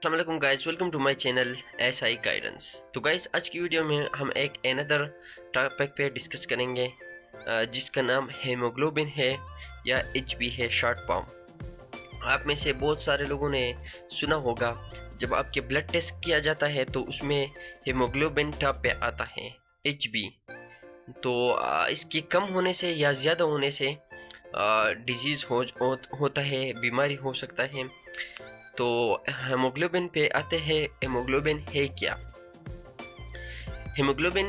अस्सलामुअलैकुम guys, welcome to my channel SI guidance. तो guys, आज की वीडियो में हम एक अनदर टॉपिक पे डिस्कस करेंगे जिसका नाम हेमोग्लोबिन है या एचबी है, शॉर्ट फॉर्म। आप में से बहुत सारे लोगों ने सुना होगा, जब आपके ब्लड टेस्ट किया जाता है तो उसमें हेमोग्लोबिन टॉप पे आता है, एचबी। तो इसके कम होने से या ज़्यादा होने से डिजीज़ होता है, बीमारी हो सकता है। तो हेमोग्लोबिन पे आते हैं, हेमोग्लोबिन है क्या? हेमोग्लोबिन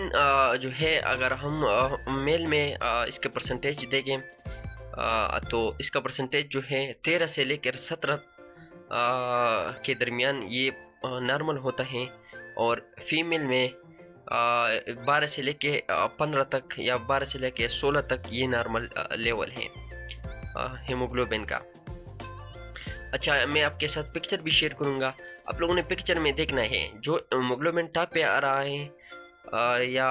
जो है, अगर हम मेल में इसके परसेंटेज देखें तो इसका परसेंटेज जो है 13 से लेकर 17 के दरमियान ये नॉर्मल होता है, और फीमेल में 12 से लेकर 15 तक या 12 से लेकर 16 तक ये नॉर्मल लेवल है हेमोग्लोबिन का। अच्छा, मैं आपके साथ पिक्चर भी शेयर करूंगा। आप लोगों ने पिक्चर में देखना है, जो हेमोग्लोबिन टॉप पे आ रहा है या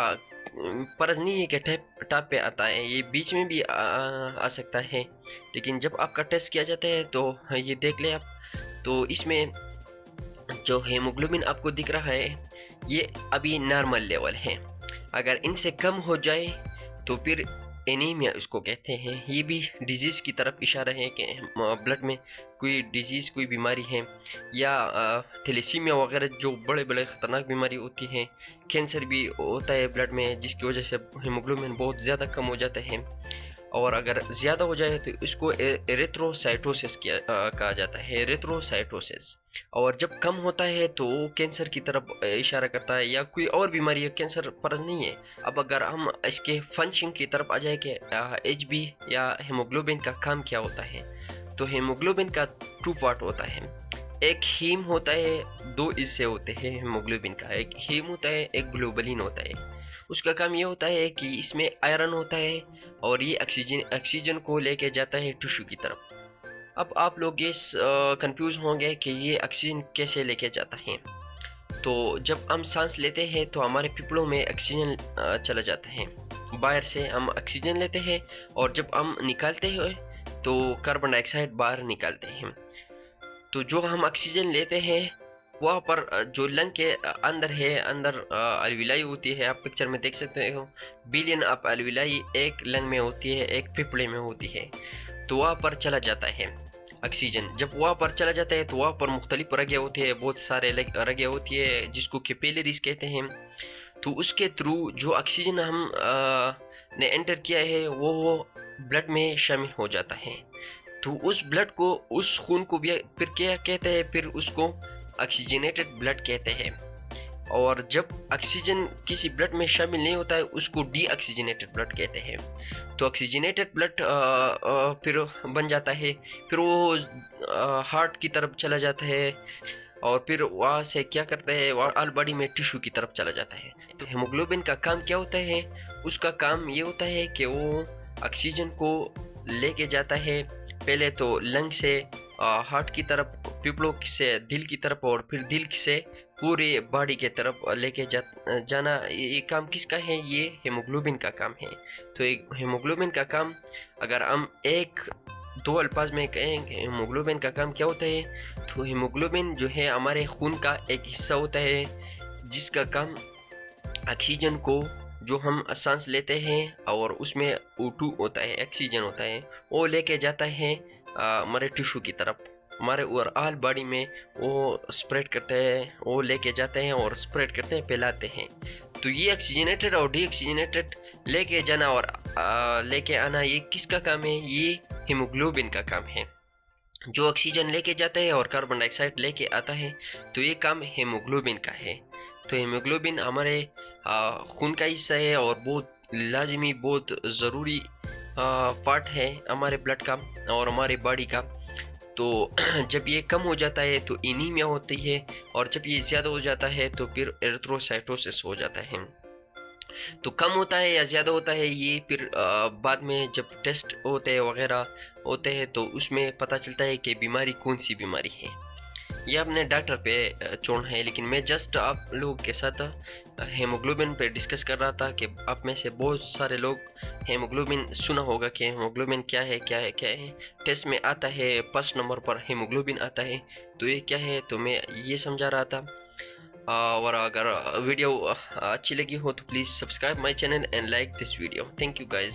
फर्ज नहीं है कि टॉप पे आता है, ये बीच में भी आ सकता है। लेकिन जब आपका टेस्ट किया जाता है तो ये देख लें आप, तो इसमें जो हेमोग्लोबिन आपको दिख रहा है ये अभी नॉर्मल लेवल है। अगर इनसे कम हो जाए तो फिर एनीमिया इसको कहते हैं। ये भी डिजीज़ की तरफ इशारा है कि ब्लड में कोई डिजीज़, कोई बीमारी है, या थैलेसीमिया वगैरह जो बड़े बड़े ख़तरनाक बीमारी होती हैं। कैंसर भी होता है ब्लड में, जिसकी वजह से हेमोग्लोबिन बहुत ज़्यादा कम हो जाता है, और अगर ज़्यादा हो जाए तो इसको एरिथ्रोसाइटोसिस कहा जाता है, एरिथ्रोसाइटोसिस। और जब कम होता है तो कैंसर की तरफ इशारा करता है, या कोई और बीमारी है, कैंसर फर्ज नहीं है। अब अगर हम इसके फंक्शन की तरफ आ जाए कि एचबी या हेमोग्लोबिन का काम क्या होता है, तो हेमोग्लोबिन का 2 पार्ट होता है। एक हीम होता है, 2 हिस्से होते हैं हेमोग्लोबिन का। एक हीम होता है, एक ग्लोबुलिन होता है। उसका काम ये होता है कि इसमें आयरन होता है, और ये ऑक्सीजन को लेके जाता है टिश्यू की तरफ। अब आप लोग ये कंफ्यूज होंगे कि ये ऑक्सीजन कैसे लेके जाता है। तो जब हम सांस लेते हैं तो हमारे फेफड़ों में ऑक्सीजन चला जाता है, बाहर से हम ऑक्सीजन लेते हैं, और जब हम निकालते हैं तो कार्बन डाइऑक्साइड बाहर निकालते हैं। तो जो हम ऑक्सीजन लेते हैं वहाँ पर जो लंग के अंदर है, अंदर अलविलाई होती है। आप पिक्चर में देख सकते हो, बिलियन ऑफ अलविलाई एक लंग में होती है, एक फेफड़े में होती है। तो वहाँ पर चला जाता है ऑक्सीजन। जब वहाँ पर चला जाता है तो वहाँ पर मुख्तलिफ रगे होती है, बहुत सारे रगे होती है, जिसको कैपिलरीज कहते हैं। तो उसके थ्रू जो ऑक्सीजन हम ने एंटर किया है वो ब्लड में शामिल हो जाता है। तो उस ब्लड को, उस खून को भी फिर क्या कहते हैं, फिर उसको ऑक्सीजनेटेड ब्लड कहते हैं। और जब ऑक्सीजन किसी ब्लड में शामिल नहीं होता है उसको डीऑक्सीजनेटेड ब्लड कहते हैं। तो ऑक्सीजनेटेड ब्लड फिर बन जाता है, फिर वो हार्ट की तरफ चला जाता है, और फिर वहाँ से क्या करता है, वहाँ ऑल बॉडी में टिश्यू की तरफ चला जाता है। तो हेमोग्लोबिन का काम क्या होता है? उसका काम ये होता है कि वो ऑक्सीजन को लेके जाता है, पहले तो लंग से हार्ट की तरफ, फेफड़ों से दिल की तरफ, और फिर दिल से पूरे बॉडी के तरफ लेके जाना। ये काम किसका है? ये हेमोग्लोबिन का काम है। तो एक हेमोग्लोबिन का काम अगर हम 1-2 अल्फाज में कहें हेमोग्लोबिन का काम क्या होता है, तो हेमोग्लोबिन जो है हमारे खून का एक हिस्सा होता है, जिसका काम ऑक्सीजन को, जो हम सांस लेते हैं और उसमें O2 होता है, ऑक्सीजन होता है, वो लेके जाता है हमारे टिश्यू की तरफ, हमारे ओवरऑल बॉडी में वो स्प्रेड करते हैं, वो लेके जाते हैं और स्प्रेड करते हैं, फैलाते हैं। तो ये ऑक्सीजनेटेड और डीऑक्सीजनेटेड लेके जाना और लेके आना, ये किसका काम है? ये हेमोग्लोबिन का काम है। जो ऑक्सीजन लेके जाता है और कार्बन डाइऑक्साइड लेके आता है, तो ये काम हेमोग्लोबिन का है। तो हेमोग्लोबिन हमारे खून का हिस्सा है और बहुत लाजिमी, बहुत ज़रूरी पार्ट है हमारे ब्लड का और हमारे बॉडी का। तो जब ये कम हो जाता है तो एनीमिया होती है, और जब ये ज़्यादा हो जाता है तो फिर एरिथ्रोसाइटोसिस हो जाता है। तो कम होता है या ज़्यादा होता है, ये फिर बाद में जब टेस्ट होते हैं वगैरह होते हैं तो उसमें पता चलता है कि बीमारी कौन सी बीमारी है। ये अपने डॉक्टर पे छोड़ना है, लेकिन मैं जस्ट आप लोगों के साथ हेमोग्लोबिन पे डिस्कस कर रहा था कि आप में से बहुत सारे लोग हेमोग्लोबिन सुना होगा कि हेमोग्लोबिन क्या है, क्या है, क्या है। टेस्ट में आता है, फर्स्ट नंबर पर हेमोग्लोबिन आता है, तो ये क्या है, तो मैं ये समझा रहा था। और अगर वीडियो अच्छी लगी हो तो please subscribe my channel and like this video. Thank you guys.